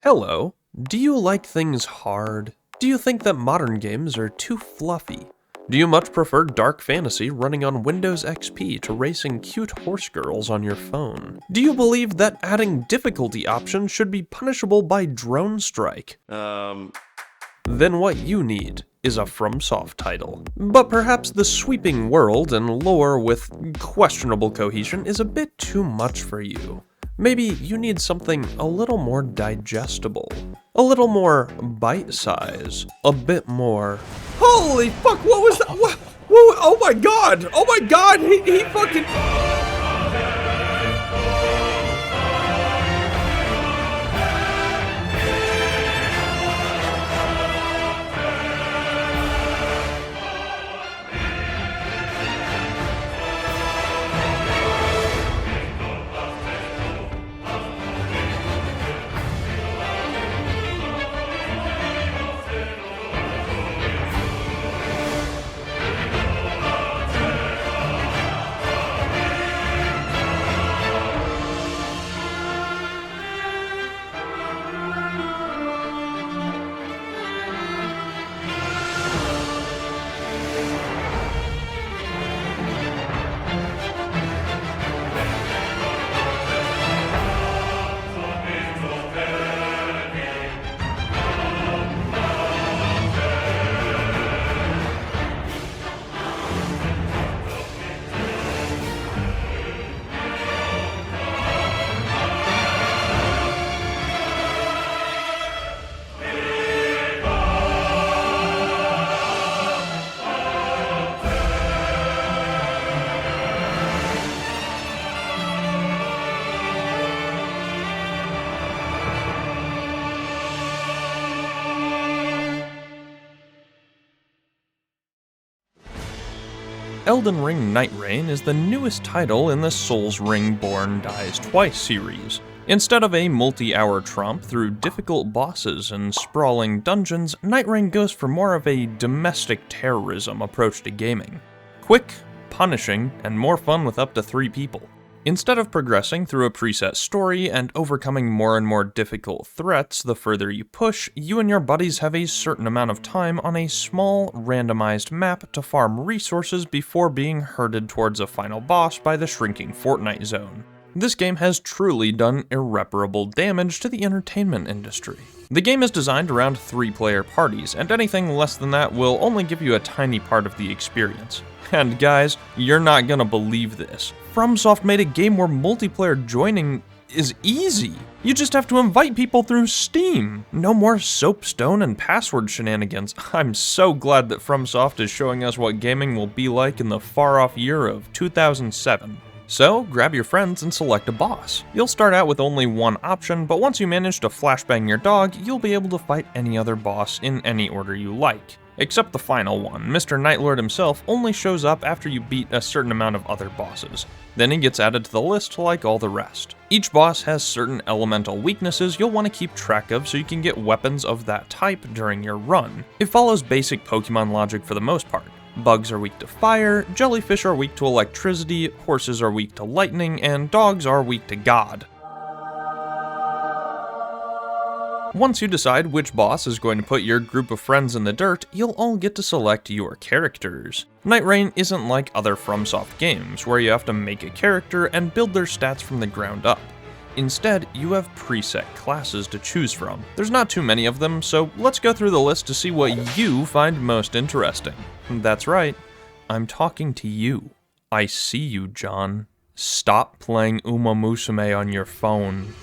Hello. Do you like things hard? Do you think that modern games are too fluffy? Do you much prefer dark fantasy running on Windows XP to racing cute horse girls on your phone? Do you believe that adding difficulty options should be punishable by drone strike? Then what you need is a FromSoft title. But perhaps the sweeping world and lore with questionable cohesion is a bit too much for you. Maybe you need something a little more digestible, a little more bite-size, a bit more... Holy fuck, what was that? What? Oh my god! Oh my god! He fucking... Elden Ring Nightreign is the newest title in the Souls Ring Born Dies Twice series. Instead of a multi-hour tromp through difficult bosses and sprawling dungeons, Nightreign goes for more of a domestic terrorism approach to gaming. Quick, punishing, and more fun with up to 3 people. Instead of progressing through a preset story and overcoming more and more difficult threats the further you push, you and your buddies have a certain amount of time on a small, randomized map to farm resources before being herded towards a final boss by the shrinking Fortnite zone. This game has truly done irreparable damage to the entertainment industry. The game is designed around 3-player parties, and anything less than that will only give you a tiny part of the experience. And guys, you're not gonna believe this. FromSoft made a game where multiplayer joining is easy. You just have to invite people through Steam. No more soapstone and password shenanigans. I'm so glad that FromSoft is showing us what gaming will be like in the far-off year of 2007. So, grab your friends and select a boss. You'll start out with only one option, but once you manage to flashbang your dog, you'll be able to fight any other boss in any order you like. Except the final one. Mr. Nightlord himself only shows up after you beat a certain amount of other bosses. Then he gets added to the list like all the rest. Each boss has certain elemental weaknesses you'll want to keep track of so you can get weapons of that type during your run. It follows basic Pokemon logic for the most part. Bugs are weak to fire, jellyfish are weak to electricity, horses are weak to lightning, and dogs are weak to God. Once you decide which boss is going to put your group of friends in the dirt, you'll all get to select your characters. Nightreign isn't like other FromSoft games, where you have to make a character and build their stats from the ground up. Instead, you have preset classes to choose from. There's not too many of them, so let's go through the list to see what you find most interesting. That's right, I'm talking to you. I see you, John. Stop playing Uma Musume on your phone.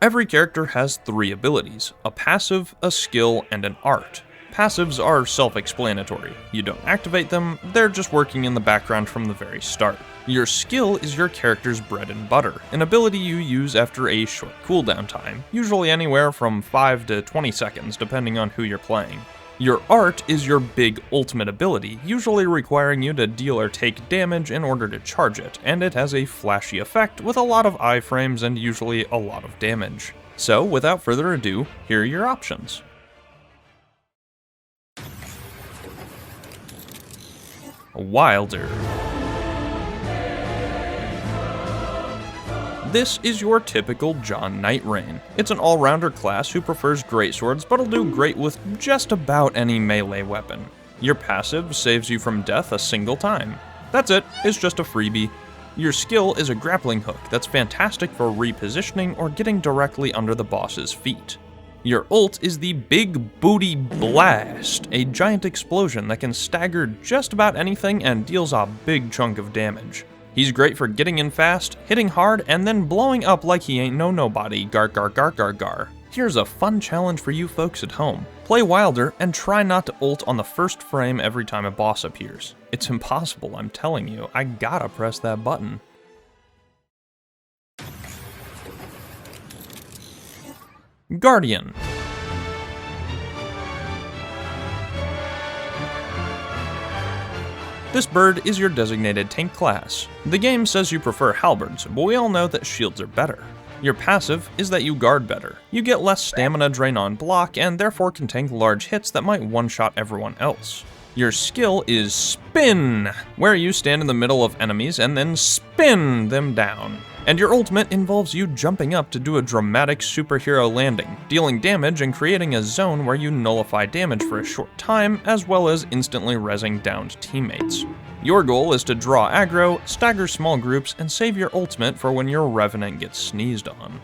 Every character has 3 abilities, a passive, a skill, and an art. Passives are self-explanatory. You don't activate them, they're just working in the background from the very start. Your skill is your character's bread and butter, an ability you use after a short cooldown time, usually anywhere from 5 to 20 seconds depending on who you're playing. Your art is your big ultimate ability, usually requiring you to deal or take damage in order to charge it, and it has a flashy effect with a lot of iframes and usually a lot of damage. So, without further ado, here are your options. Wylde. this is your typical John Nightreign. It's an all-rounder class who prefers greatswords, but'll do great with just about any melee weapon. Your passive saves you from death a single time. That's it, it's just a freebie. Your skill is a grappling hook that's fantastic for repositioning or getting directly under the boss's feet. Your ult is the Big Booty Blast, a giant explosion that can stagger just about anything and deals a big chunk of damage. He's great for getting in fast, hitting hard, and then blowing up like he ain't nobody, gar gar gar gar gar. Here's a fun challenge for you folks at home. Play Wylde and try not to ult on the first frame every time a boss appears. It's impossible, I'm telling you. I gotta press that button. Guardian. This bird is your designated tank class. The game says you prefer halberds, but we all know that shields are better. Your passive is that you guard better. You get less stamina drain on block and therefore can tank large hits that might one-shot everyone else. Your skill is Spin, where you stand in the middle of enemies and then spin them down. And your ultimate involves you jumping up to do a dramatic superhero landing, dealing damage and creating a zone where you nullify damage for a short time, as well as instantly rezzing downed teammates. Your goal is to draw aggro, stagger small groups, and save your ultimate for when your revenant gets sneezed on.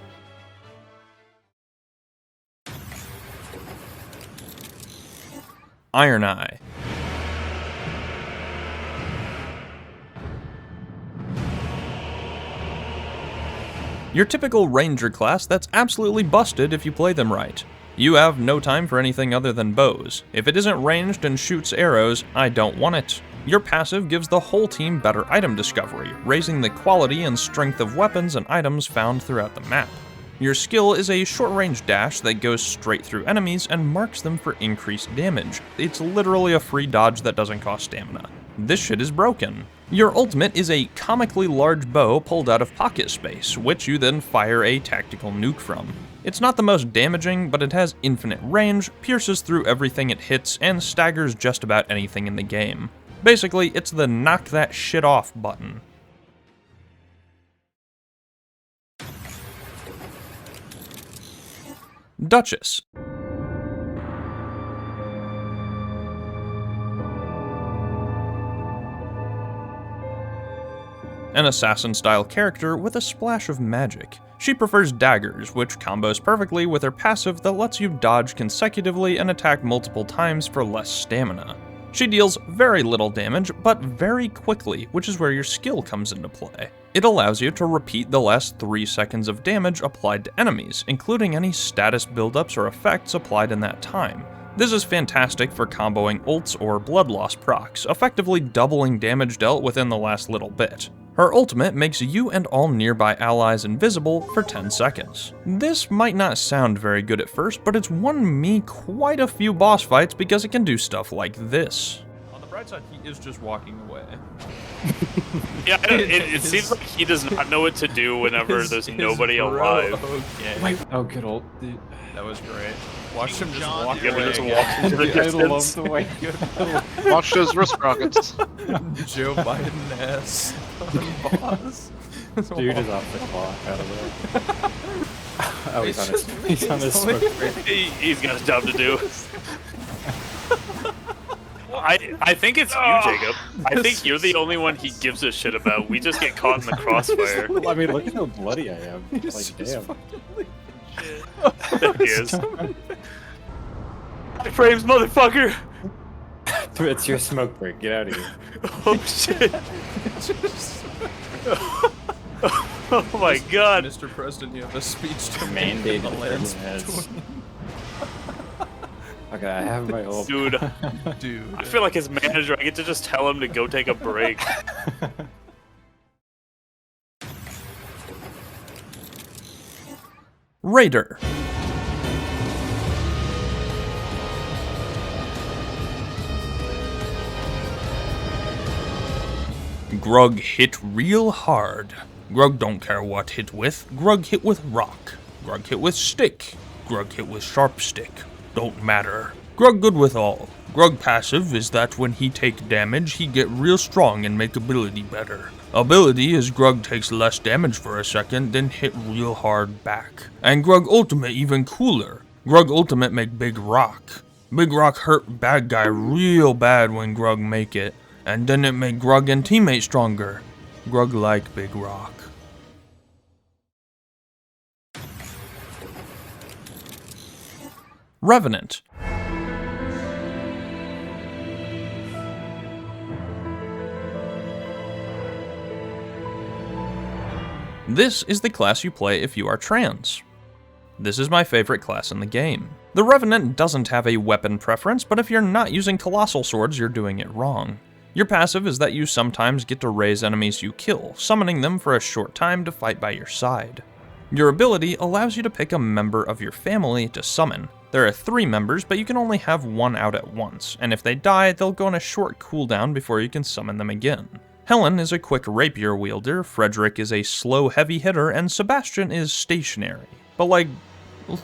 Iron Eye. Your typical ranger class that's absolutely busted if you play them right. You have no time for anything other than bows. If it isn't ranged and shoots arrows, I don't want it. Your passive gives the whole team better item discovery, raising the quality and strength of weapons and items found throughout the map. Your skill is a short-range dash that goes straight through enemies and marks them for increased damage. It's literally a free dodge that doesn't cost stamina. This shit is broken. Your ultimate is a comically large bow pulled out of pocket space, which you then fire a tactical nuke from. It's not the most damaging, but it has infinite range, pierces through everything it hits, and staggers just about anything in the game. Basically, it's the knock that shit off button. Duchess. An assassin-style character with a splash of magic. She prefers daggers, which combos perfectly with her passive that lets you dodge consecutively and attack multiple times for less stamina. She deals very little damage, but very quickly, which is where your skill comes into play. It allows you to repeat the last 3 seconds of damage applied to enemies, including any status buildups or effects applied in that time. This is fantastic for comboing ults or blood loss procs, effectively doubling damage dealt within the last little bit. Her ultimate makes you and all nearby allies invisible for 10 seconds. This might not sound very good at first, but it's won me quite a few boss fights because it can do stuff like this. On the bright side, he is just walking away. Yeah, it seems like he does not know what to do whenever there's nobody alive. Okay. Wait. Oh, good old dude. That was great. Watch him just John, walk yeah, away. just walk into the distance. I love the way. Watch those wrist rockets. Joe Biden-ass boss. Dude is off the clock out of there. Oh, he's on his smoke break. He's got a job to do. I think it's you, Jacob. I think you're the only one he gives a shit about. We just get caught in the crossfire. I mean, look at how bloody I am. Like, damn. There he is. Frames, motherfucker! It's your smoke break. Get out of here. Oh shit! Oh my god! Mr. President, you have a speech to Mandate the lands heads. Okay, I have my whole. Dude, Dude. I feel like as manager, I get to just tell him to go take a break. Raider. Grug hit real hard. Grug don't care what hit with. Grug hit with rock. Grug hit with stick. Grug hit with sharp stick. Don't matter. Grug good with all. Grug passive is that when he take damage, he get real strong and make ability better. Ability is Grug takes less damage for a second, then hit real hard back. And Grug ultimate even cooler. Grug ultimate make Big Rock. Big Rock hurt bad guy real bad when Grug make it, and then it make Grug and teammate stronger. Grug like Big Rock. Revenant. This is the class you play if you are trans. This is my favorite class in the game. The Revenant doesn't have a weapon preference, but if you're not using colossal swords, you're doing it wrong. Your passive is that you sometimes get to raise enemies you kill, summoning them for a short time to fight by your side. Your ability allows you to pick a member of your family to summon. There are 3 members, but you can only have one out at once, and if they die, they'll go on a short cooldown before you can summon them again. Helen is a quick rapier wielder, Frederick is a slow heavy hitter, and Sebastian is stationary. But like,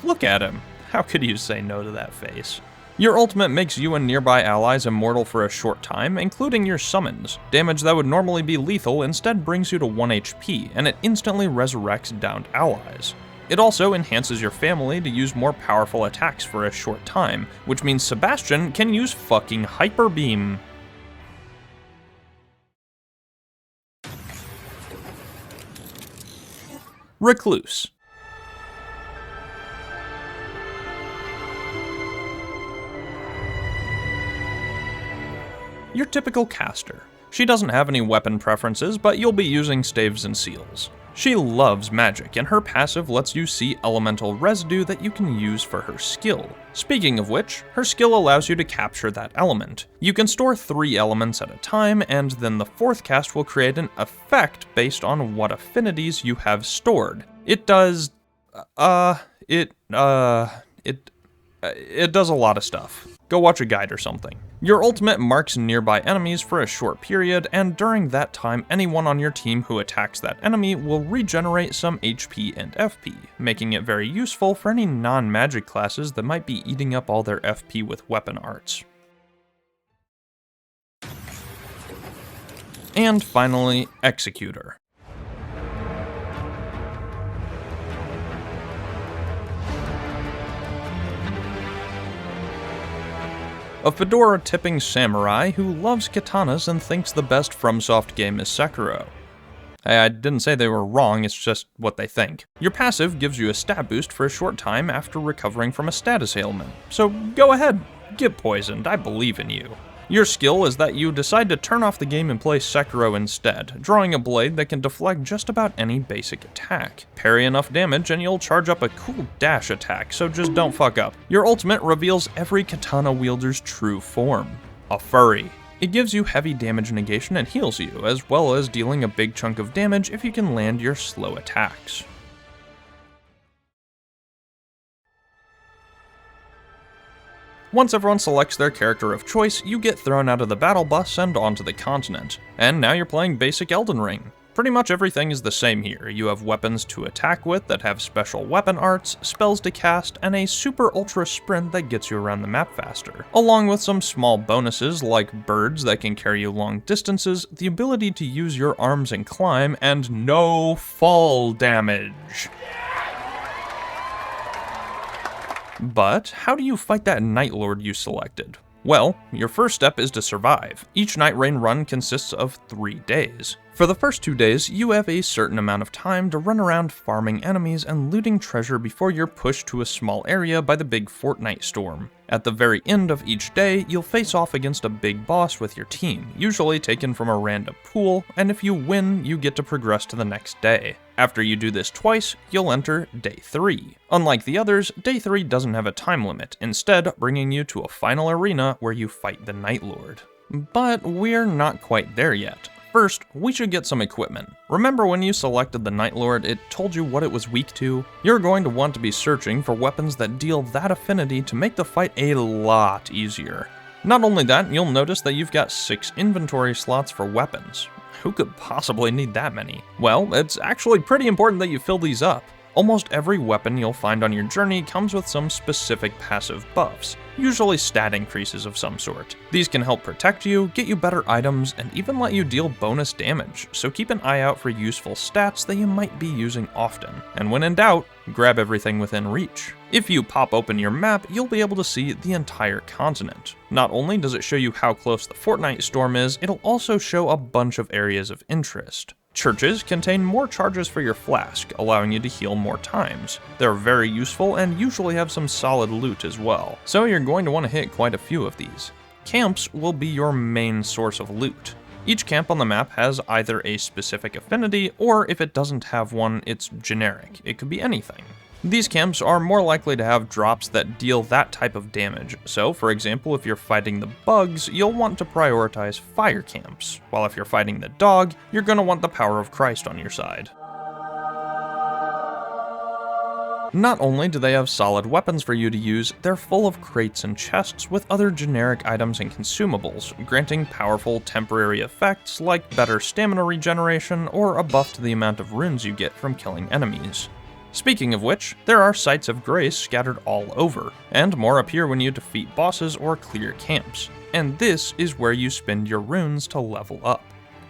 look at him. How could you say no to that face? Your ultimate makes you and nearby allies immortal for a short time, including your summons. Damage that would normally be lethal instead brings you to 1 HP, and it instantly resurrects downed allies. It also enhances your family to use more powerful attacks for a short time, which means Sebastian can use fucking Hyper Beam. Recluse. Your typical caster. She doesn't have any weapon preferences, but you'll be using staves and seals. She loves magic, and her passive lets you see elemental residue that you can use for her skill. Speaking of which, her skill allows you to capture that element. You can store 3 elements at a time, and then the 4th cast will create an effect based on what affinities you have stored. It does... it does a lot of stuff. Go watch a guide or something. Your ultimate marks nearby enemies for a short period, and during that time, anyone on your team who attacks that enemy will regenerate some HP and FP, making it very useful for any non-magic classes that might be eating up all their FP with weapon arts. And finally, Executor. A fedora-tipping samurai who loves katanas and thinks the best FromSoft game is Sekiro. I didn't say they were wrong, it's just what they think. Your passive gives you a stat boost for a short time after recovering from a status ailment. So go ahead, get poisoned, I believe in you. Your skill is that you decide to turn off the game and play Sekiro instead, drawing a blade that can deflect just about any basic attack. Parry enough damage and you'll charge up a cool dash attack, so just don't fuck up. Your ultimate reveals every katana wielder's true form, a furry. It gives you heavy damage negation and heals you, as well as dealing a big chunk of damage if you can land your slow attacks. Once everyone selects their character of choice, you get thrown out of the battle bus and onto the continent. And now you're playing basic Elden Ring. Pretty much everything is the same here. You have weapons to attack with that have special weapon arts, spells to cast, and a super ultra sprint that gets you around the map faster. Along with some small bonuses like birds that can carry you long distances, the ability to use your arms and climb, and no fall damage. But how do you fight that Night Lord you selected? Well, your first step is to survive. Each Nightreign run consists of 3 days. For the first 2 days, you have a certain amount of time to run around farming enemies and looting treasure before you're pushed to a small area by the big fortnight storm. At the very end of each day, you'll face off against a big boss with your team, usually taken from a random pool, and if you win, you get to progress to the next day. After you do this twice, you'll enter Day 3. Unlike the others, Day 3 doesn't have a time limit, instead bringing you to a final arena where you fight the Night Lord. But we're not quite there yet. First, we should get some equipment. Remember when you selected the Night Lord, it told you what it was weak to? You're going to want to be searching for weapons that deal that affinity to make the fight a lot easier. Not only that, you'll notice that you've got 6 inventory slots for weapons. Who could possibly need that many? Well, it's actually pretty important that you fill these up. Almost every weapon you'll find on your journey comes with some specific passive buffs, usually stat increases of some sort. These can help protect you, get you better items, and even let you deal bonus damage, so keep an eye out for useful stats that you might be using often. And when in doubt, grab everything within reach. If you pop open your map, you'll be able to see the entire continent. Not only does it show you how close the Fortnite storm is, it'll also show a bunch of areas of interest. Churches contain more charges for your flask, allowing you to heal more times. They're very useful and usually have some solid loot as well, so you're going to want to hit quite a few of these. Camps will be your main source of loot. Each camp on the map has either a specific affinity, or if it doesn't have one, it's generic. It could be anything. These camps are more likely to have drops that deal that type of damage, so for example, if you're fighting the bugs, you'll want to prioritize fire camps, while if you're fighting the dog, you're going to want the power of Christ on your side. Not only do they have solid weapons for you to use, they're full of crates and chests with other generic items and consumables, granting powerful temporary effects like better stamina regeneration or a buff to the amount of runes you get from killing enemies. Speaking of which, there are sites of grace scattered all over, and more appear when you defeat bosses or clear camps, and this is where you spend your runes to level up.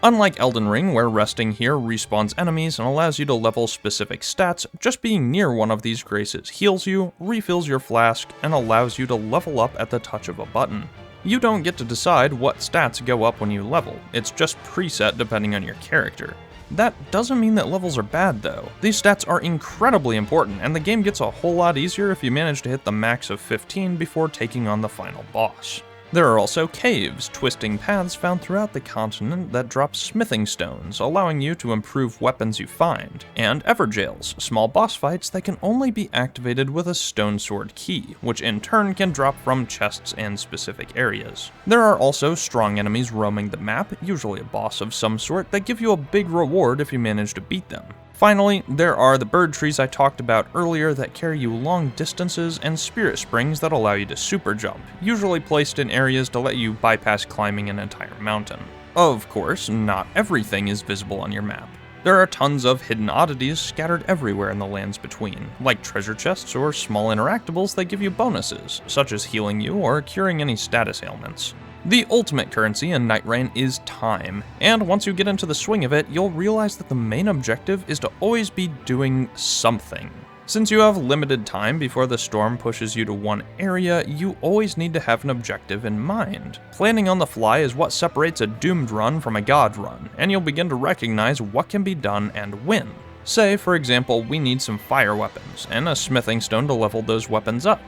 Unlike Elden Ring, where resting here respawns enemies and allows you to level specific stats, just being near one of these graces heals you, refills your flask, and allows you to level up at the touch of a button. You don't get to decide what stats go up when you level, it's just preset depending on your character. That doesn't mean that levels are bad though. These stats are incredibly important, and the game gets a whole lot easier if you manage to hit the max of 15 before taking on the final boss. There are also caves, twisting paths found throughout the continent that drop smithing stones, allowing you to improve weapons you find, and Everjails, small boss fights that can only be activated with a stone sword key, which in turn can drop from chests and specific areas. There are also strong enemies roaming the map, usually a boss of some sort, that give you a big reward if you manage to beat them. Finally, there are the bird trees I talked about earlier that carry you long distances, and spirit springs that allow you to super jump, usually placed in areas to let you bypass climbing an entire mountain. Of course, not everything is visible on your map. There are tons of hidden oddities scattered everywhere in the lands between, like treasure chests or small interactables that give you bonuses, such as healing you or curing any status ailments. The ultimate currency in Nightreign is time, and once you get into the swing of it, you'll realize that the main objective is to always be doing something. Since you have limited time before the storm pushes you to one area, you always need to have an objective in mind. Planning on the fly is what separates a doomed run from a god run, and you'll begin to recognize what can be done and when. Say, for example, we need some fire weapons, and a smithing stone to level those weapons up.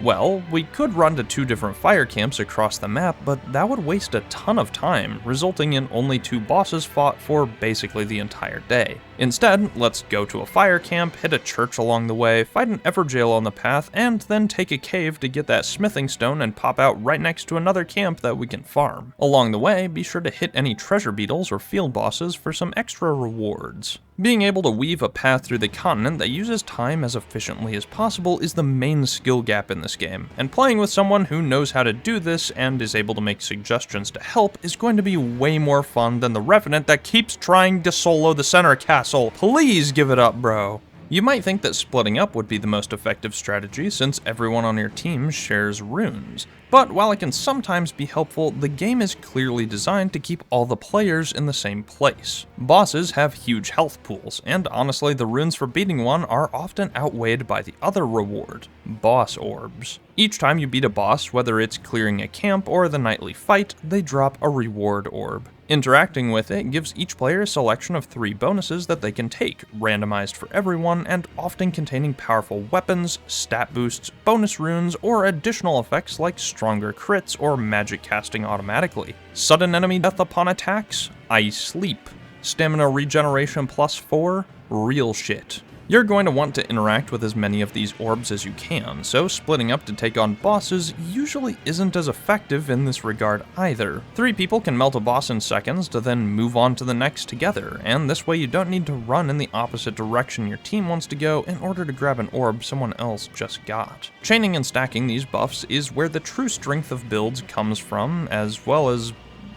Well, we could run to 2 different fire camps across the map, but that would waste a ton of time, resulting in only 2 bosses fought for basically the entire day. Instead, let's go to a fire camp, hit a church along the way, fight an Everjail on the path, and then take a cave to get that smithing stone and pop out right next to another camp that we can farm. Along the way, be sure to hit any treasure beetles or field bosses for some extra rewards. Being able to weave a path through the continent that uses time as efficiently as possible is the main skill gap in this game, and playing with someone who knows how to do this and is able to make suggestions to help is going to be way more fun than the revenant that keeps trying to solo the center castle. Please give it up, bro. You might think that splitting up would be the most effective strategy since everyone on your team shares runes, but while it can sometimes be helpful, the game is clearly designed to keep all the players in the same place. Bosses have huge health pools, and honestly the runes for beating one are often outweighed by the other reward, boss orbs. Each time you beat a boss, whether it's clearing a camp or the nightly fight, they drop a reward orb. Interacting with it gives each player a selection of 3 bonuses that they can take, randomized for everyone and often containing powerful weapons, stat boosts, bonus runes, or additional effects like stronger crits or magic casting automatically. Sudden enemy death upon attacks? I sleep. Stamina regeneration +4? Real shit. You're going to want to interact with as many of these orbs as you can, so splitting up to take on bosses usually isn't as effective in this regard either. 3 people can melt a boss in seconds to then move on to the next together, and this way you don't need to run in the opposite direction your team wants to go in order to grab an orb someone else just got. Chaining and stacking these buffs is where the true strength of builds comes from, as well as,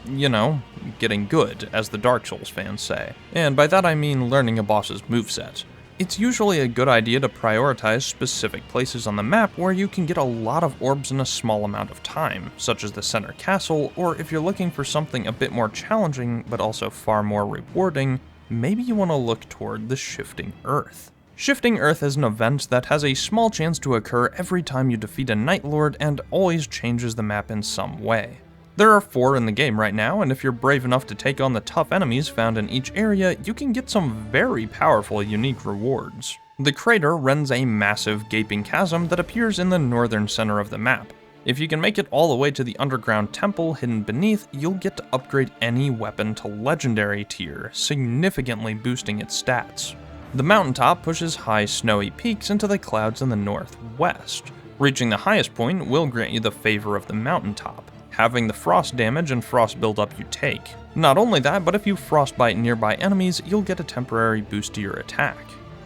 you know, getting good, as the Dark Souls fans say. And by that I mean learning a boss's moveset. It's usually a good idea to prioritize specific places on the map where you can get a lot of orbs in a small amount of time, such as the center castle, or if you're looking for something a bit more challenging but also far more rewarding, maybe you want to look toward the Shifting Earth. Shifting Earth is an event that has a small chance to occur every time you defeat a Night Lord and always changes the map in some way. There are 4 in the game right now, and if you're brave enough to take on the tough enemies found in each area, you can get some very powerful unique rewards. The crater rends a massive gaping chasm that appears in the northern center of the map. If you can make it all the way to the underground temple hidden beneath, you'll get to upgrade any weapon to legendary tier, significantly boosting its stats. The mountaintop pushes high snowy peaks into the clouds in the northwest. Reaching the highest point will grant you the favor of the mountaintop, having the frost damage and frost buildup you take. Not only that, but if you frostbite nearby enemies, you'll get a temporary boost to your attack.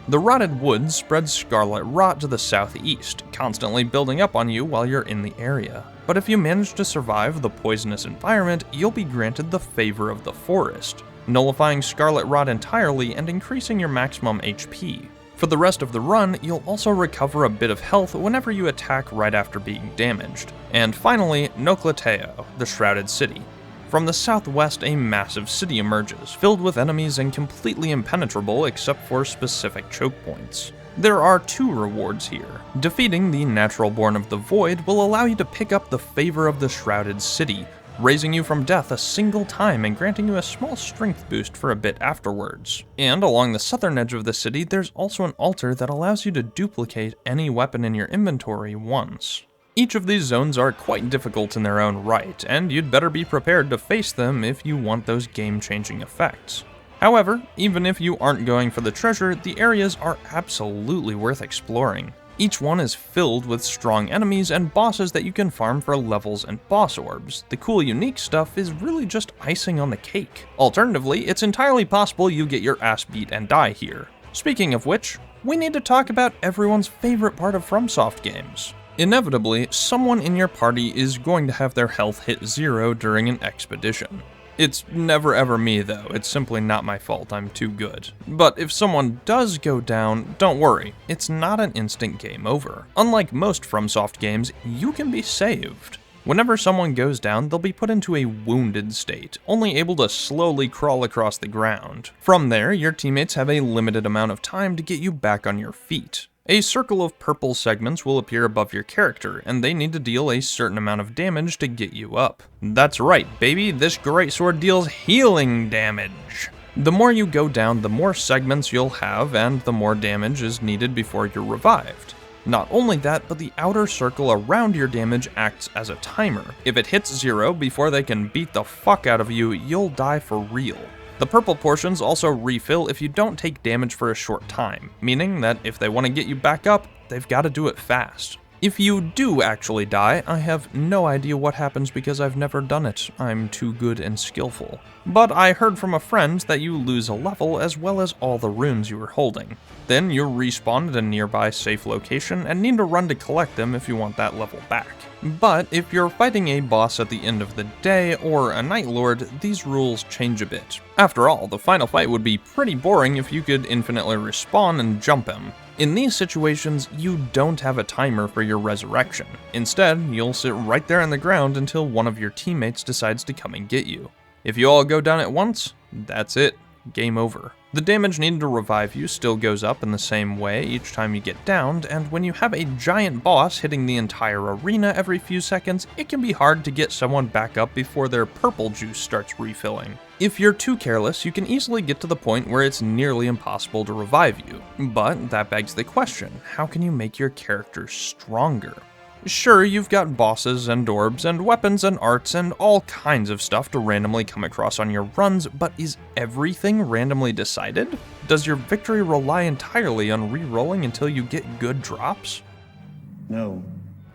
The rotted woods spread scarlet rot to the southeast, constantly building up on you while you're in the area. But if you manage to survive the poisonous environment, you'll be granted the favor of the forest, nullifying scarlet rot entirely and increasing your maximum HP. For the rest of the run, you'll also recover a bit of health whenever you attack right after being damaged. And finally, Nocleteo, the Shrouded City. From the southwest, a massive city emerges, filled with enemies and completely impenetrable except for specific choke points. There are 2 rewards here. Defeating the Natural Born of the Void will allow you to pick up the favor of the Shrouded City, raising you from death a single time and granting you a small strength boost for a bit afterwards. And along the southern edge of the city, there's also an altar that allows you to duplicate any weapon in your inventory once. Each of these zones are quite difficult in their own right, and you'd better be prepared to face them if you want those game-changing effects. However, even if you aren't going for the treasure, the areas are absolutely worth exploring. Each one is filled with strong enemies and bosses that you can farm for levels and boss orbs. The cool unique stuff is really just icing on the cake. Alternatively, it's entirely possible you get your ass beat and die here. Speaking of which, we need to talk about everyone's favorite part of FromSoft games. Inevitably, someone in your party is going to have their health hit 0 during an expedition. It's never ever me though, it's simply not my fault, I'm too good. But if someone does go down, don't worry, it's not an instant game over. Unlike most FromSoft games, you can be saved. Whenever someone goes down, they'll be put into a wounded state, only able to slowly crawl across the ground. From there, your teammates have a limited amount of time to get you back on your feet. A circle of purple segments will appear above your character, and they need to deal a certain amount of damage to get you up. That's right, baby, this greatsword deals healing damage. The more you go down, the more segments you'll have, and the more damage is needed before you're revived. Not only that, but the outer circle around your damage acts as a timer. If it hits 0 before they can beat the fuck out of you, you'll die for real. The purple portions also refill if you don't take damage for a short time, meaning that if they want to get you back up, they've got to do it fast. If you do actually die, I have no idea what happens because I've never done it. I'm too good and skillful. But I heard from a friend that you lose a level as well as all the runes you were holding. Then you respawn at a nearby safe location and need to run to collect them if you want that level back. But if you're fighting a boss at the end of the day or a Night Lord, these rules change a bit. After all, the final fight would be pretty boring if you could infinitely respawn and jump him. In these situations, you don't have a timer for your resurrection. Instead, you'll sit right there on the ground until one of your teammates decides to come and get you. If you all go down at once, that's it. Game over. The damage needed to revive you still goes up in the same way each time you get downed, and when you have a giant boss hitting the entire arena every few seconds, it can be hard to get someone back up before their purple juice starts refilling. If you're too careless, you can easily get to the point where it's nearly impossible to revive you. But that begs the question, how can you make your character stronger? Sure, you've got bosses and orbs and weapons and arts and all kinds of stuff to randomly come across on your runs, but is everything randomly decided? Does your victory rely entirely on re-rolling until you get good drops? No.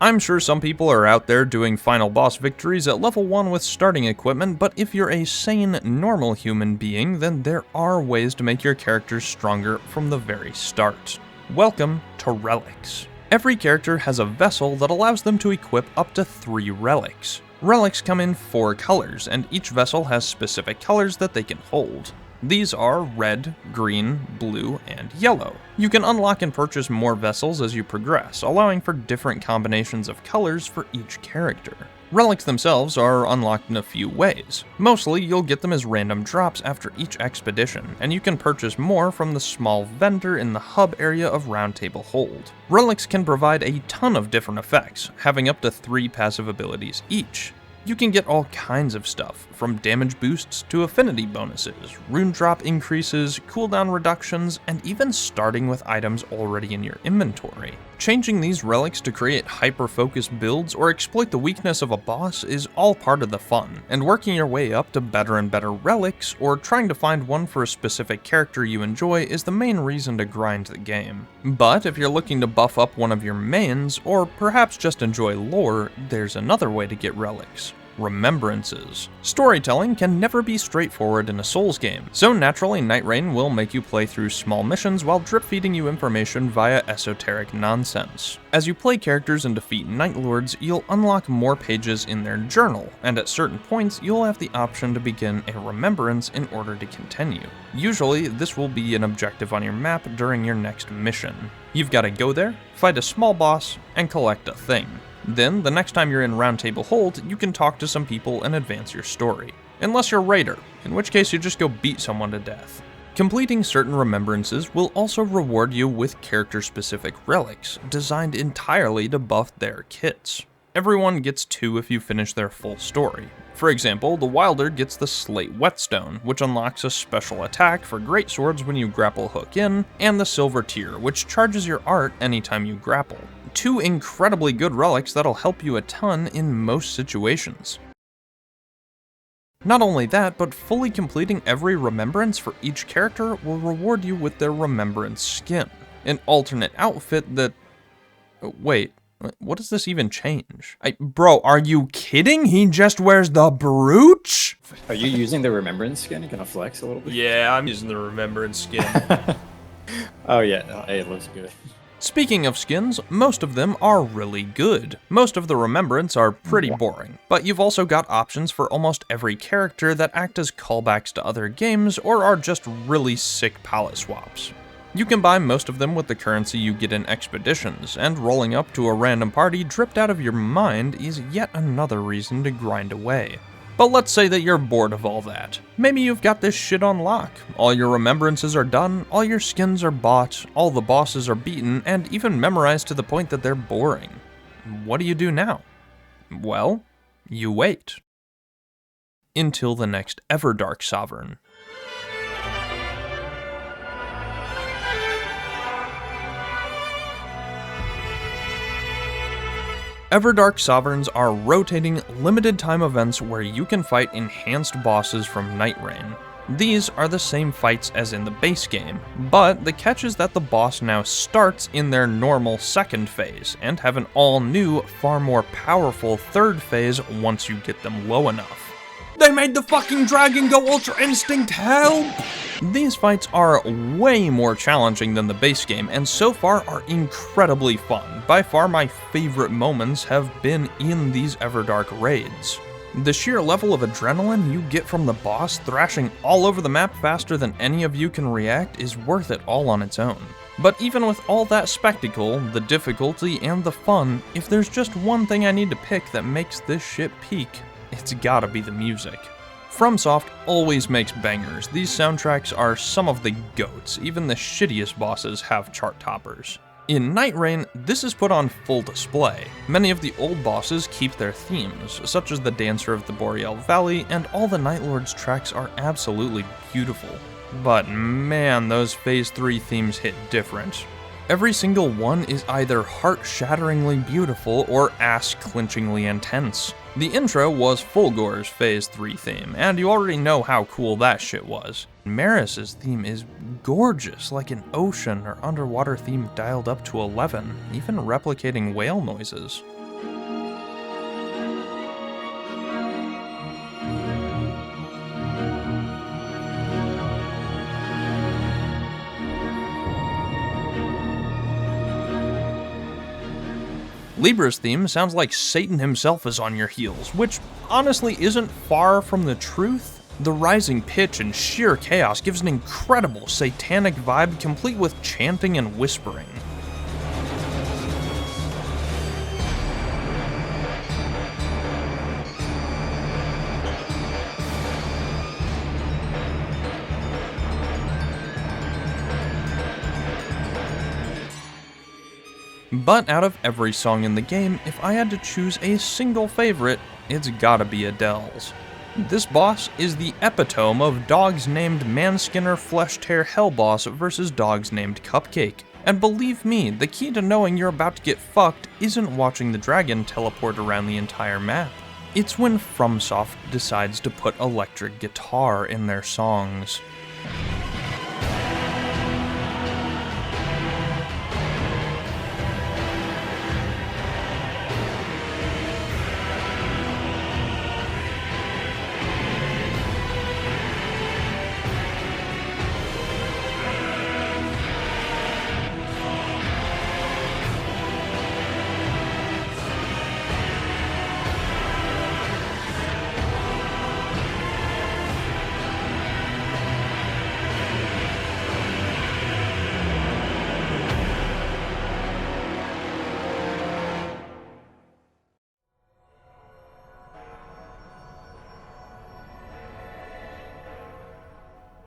I'm sure some people are out there doing final boss victories at level 1 with starting equipment, but if you're a sane, normal human being, then there are ways to make your character stronger from the very start. Welcome to Relics. Every character has a vessel that allows them to equip up to 3 relics. Relics come in 4 colors, and each vessel has specific colors that they can hold. These are red, green, blue, and yellow. You can unlock and purchase more vessels as you progress, allowing for different combinations of colors for each character. Relics themselves are unlocked in a few ways. Mostly, you'll get them as random drops after each expedition, and you can purchase more from the small vendor in the hub area of Roundtable Hold. Relics can provide a ton of different effects, having up to 3 passive abilities each. You can get all kinds of stuff, from damage boosts to affinity bonuses, rune drop increases, cooldown reductions, and even starting with items already in your inventory. Changing these relics to create hyper-focused builds or exploit the weakness of a boss is all part of the fun, and working your way up to better and better relics, or trying to find one for a specific character you enjoy is the main reason to grind the game. But if you're looking to buff up one of your mains, or perhaps just enjoy lore, there's another way to get relics. Remembrances. Storytelling can never be straightforward in a Souls game, so naturally Nightreign will make you play through small missions while drip-feeding you information via esoteric nonsense. As you play characters and defeat Night Lords, you'll unlock more pages in their journal, and at certain points you'll have the option to begin a remembrance in order to continue. Usually, this will be an objective on your map during your next mission. You've got to go there, fight a small boss, and collect a thing. Then, the next time you're in Roundtable Hold, you can talk to some people and advance your story. Unless you're Raider, in which case you just go beat someone to death. Completing certain remembrances will also reward you with character-specific relics, designed entirely to buff their kits. Everyone gets 2 if you finish their full story. For example, the Wylde gets the Slate Whetstone, which unlocks a special attack for greatswords when you grapple hook in, and the Silver Tear, which charges your art anytime you grapple. 2 incredibly good relics that'll help you a ton in most situations. Not only that, but fully completing every remembrance for each character will reward you with their remembrance skin, an alternate outfit that... Wait, what does this even change? Bro, are you kidding? He just wears the brooch? Are you using the remembrance skin? You gonna flex a little bit? Yeah, I'm using the remembrance skin. Oh yeah, no, it looks good. Speaking of skins, most of them are really good. Most of the remembrance are pretty boring, but you've also got options for almost every character that act as callbacks to other games or are just really sick palette swaps. You can buy most of them with the currency you get in expeditions, and rolling up to a random party dripped out of your mind is yet another reason to grind away. But let's say that you're bored of all that. Maybe you've got this shit on lock. All your remembrances are done, all your skins are bought, all the bosses are beaten, and even memorized to the point that they're boring. What do you do now? Well, you wait. Until the next Everdark Sovereign. Everdark Sovereigns are rotating, limited-time events where you can fight enhanced bosses from Nightreign. These are the same fights as in the base game, but the catch is that the boss now starts in their normal second phase, and have an all-new, far more powerful third phase once you get them low enough. They made the fucking dragon go Ultra Instinct, help! These fights are way more challenging than the base game, and so far are incredibly fun. By far my favorite moments have been in these Everdark raids. The sheer level of adrenaline you get from the boss thrashing all over the map faster than any of you can react is worth it all on its own. But even with all that spectacle, the difficulty, and the fun, if there's just one thing I need to pick that makes this shit peak, it's gotta be the music. FromSoft always makes bangers. These soundtracks are some of the GOATs. Even the shittiest bosses have chart toppers. In Nightreign, this is put on full display. Many of the old bosses keep their themes, such as the Dancer of the Boreal Valley, and all the Night Lord's tracks are absolutely beautiful. But man, those Phase 3 themes hit different. Every single one is either heart-shatteringly beautiful or ass-clinchingly intense. The intro was Fulgor's Phase 3 theme, and you already know how cool that shit was. Maris's theme is gorgeous, like an ocean or underwater theme dialed up to 11, even replicating whale noises. Libra's theme sounds like Satan himself is on your heels, which honestly isn't far from the truth. The rising pitch and sheer chaos gives an incredible satanic vibe complete with chanting and whispering. But out of every song in the game, if I had to choose a single favorite, it's gotta be Adele's. This boss is the epitome of dogs named Manskinner Fleshtear Hellboss versus dogs named Cupcake. And believe me, the key to knowing you're about to get fucked isn't watching the dragon teleport around the entire map. It's when FromSoft decides to put electric guitar in their songs.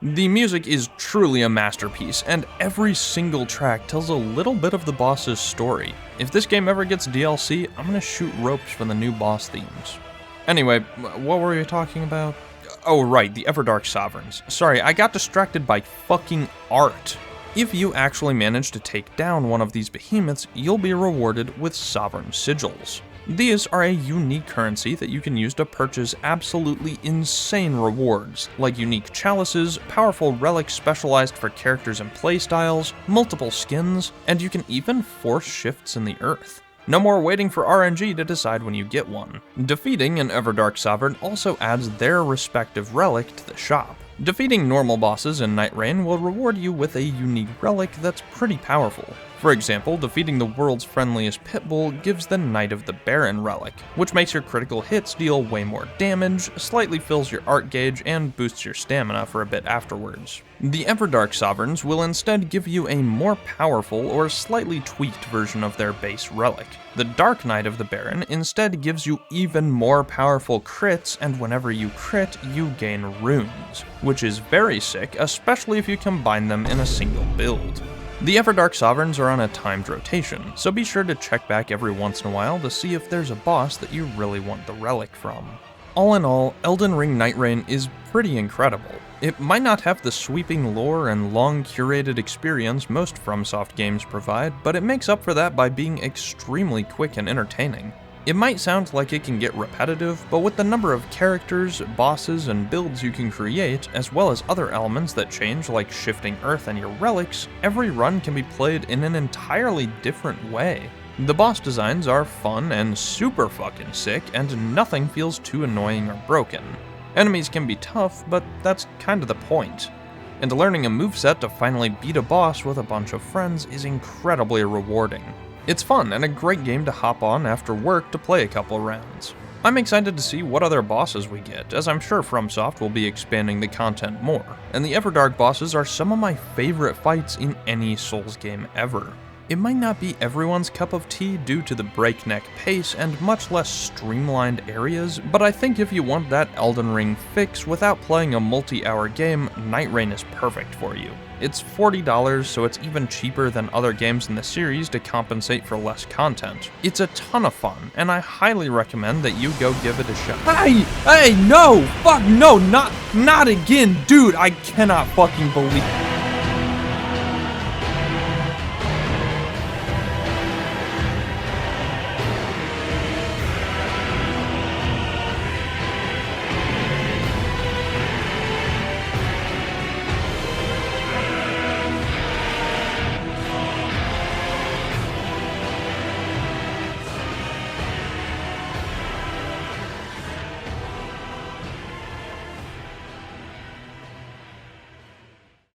The music is truly a masterpiece, and every single track tells a little bit of the boss's story. If this game ever gets DLC, I'm gonna shoot ropes for the new boss themes. Anyway, what were we talking about? Oh right, the Everdark Sovereigns. Sorry, I got distracted by fucking art. If you actually manage to take down one of these behemoths, you'll be rewarded with Sovereign Sigils. These are a unique currency that you can use to purchase absolutely insane rewards, like unique chalices, powerful relics specialized for characters and playstyles, multiple skins, and you can even force shifts in the earth. No more waiting for RNG to decide when you get one. Defeating an Everdark Sovereign also adds their respective relic to the shop. Defeating normal bosses in Nightreign will reward you with a unique relic that's pretty powerful. For example, defeating the world's friendliest pitbull gives the Knight of the Baron relic, which makes your critical hits deal way more damage, slightly fills your art gauge, and boosts your stamina for a bit afterwards. The Everdark Sovereigns will instead give you a more powerful or slightly tweaked version of their base relic. The Dark Knight of the Baron instead gives you even more powerful crits, and whenever you crit, you gain runes, which is very sick, especially if you combine them in a single build. The Everdark Sovereigns are on a timed rotation, so be sure to check back every once in a while to see if there's a boss that you really want the relic from. All in all, Elden Ring Nightreign is pretty incredible. It might not have the sweeping lore and long curated experience most FromSoft games provide, but it makes up for that by being extremely quick and entertaining. It might sound like it can get repetitive, but with the number of characters, bosses, and builds you can create, as well as other elements that change like shifting earth and your relics, every run can be played in an entirely different way. The boss designs are fun and super fucking sick, and nothing feels too annoying or broken. Enemies can be tough, but that's kind of the point. And learning a moveset to finally beat a boss with a bunch of friends is incredibly rewarding. It's fun and a great game to hop on after work to play a couple rounds. I'm excited to see what other bosses we get, as I'm sure FromSoft will be expanding the content more, and the Everdark bosses are some of my favorite fights in any Souls game ever. It might not be everyone's cup of tea due to the breakneck pace and much less streamlined areas, but I think if you want that Elden Ring fix without playing a multi-hour game, Nightreign is perfect for you. It's $40, so it's even cheaper than other games in the series to compensate for less content. It's a ton of fun, and I highly recommend that you go give it a shot. Hey, no! Fuck no, not again, dude, I cannot fucking believe